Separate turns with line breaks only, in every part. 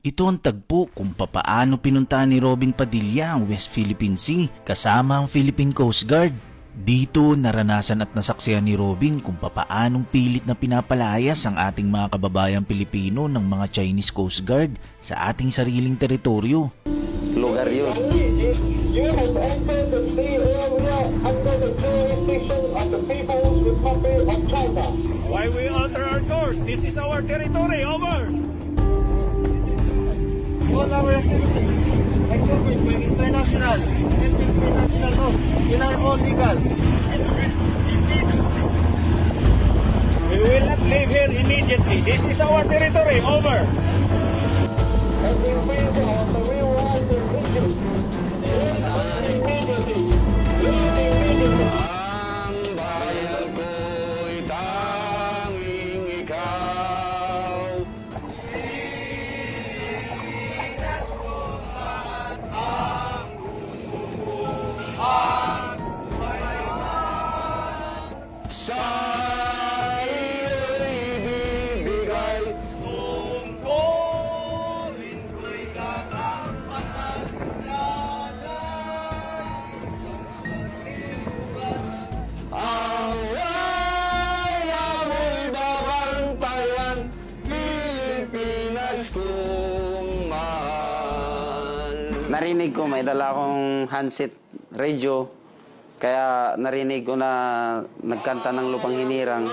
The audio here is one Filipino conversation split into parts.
Ito ang tagpo kung papaano pinuntahan ni Robin Padilla ang West Philippine Sea kasama ang Philippine Coast Guard. Dito naranasan at nasaksihan ni Robin kung papaanong pilit na pinapalayas ang ating mga kababayang Pilipino ng mga Chinese Coast Guard sa ating sariling teritoryo.
Lugar yun.
You have entered the sea area under the jurisdiction of the People's Republic of China.
Why we alter our course? This is our territory. Over. All our activities are covered by international and international laws. We are all legal. We will not leave here immediately. This is our territory. Over.
And we will of the real world religion. Immediately.
Ang bayan ko'y tanging ikaw. Sa iyo'y ibibigay.
Tungkulin ko'y katapatan
Ang wala mo'y babantayan, Pilipinas kong mahal. Narinig ko, may dala akong handset radio. Kaya narinig ko na nagkanta ng Lupang Hinirang.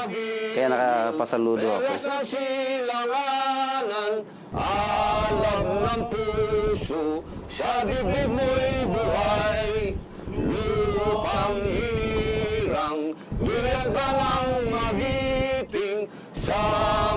Kaya nakapasaludo ako. Silanganan, alam ng puso, sa bibig mo'y buhay. Lupang Hinirang, bilang ka ng magiting sa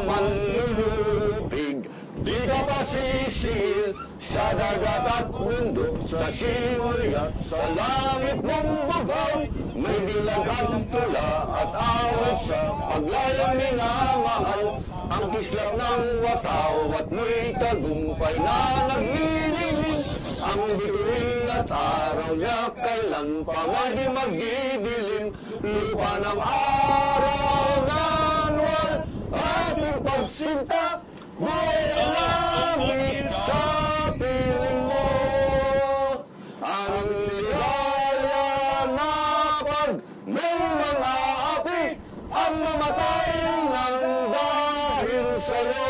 manlulupig. Di ka pasisil sa dagat at mundo, sa simoy at sa langit ng bugay. May dilagang tula at awit sa paglayang minamahal. Ang kislap ng wataw at may tagumpay na naglilingling. Ang bituin at araw niya kailan pa nga di magdidilim. Lupa ng araw na anwal, ating pagsinta, buhay langit sa piling mo. Ang ligaya na pag may mga api, ang mamatay ng dahil sa'yo.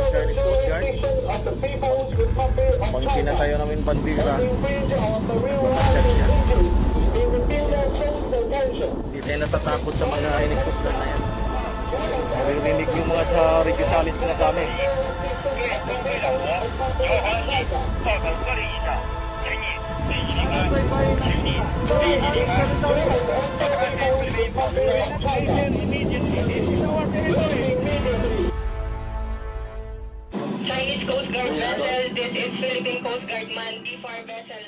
Chinese Coast Guard. Of the People's Republic of
Pag
China.
pinatayo namin bandera,
And we will of the real world religion. We repeat their sense of attention.
hindi tayo natatakot sa mga Chinese Coast Guard na yan. Narinig yung mga sa radio challenge na sa amin. Immediately, this is our territory.
Chinese Coast Guard vessel, this is Philippine Coast Guard man, D4 vessel,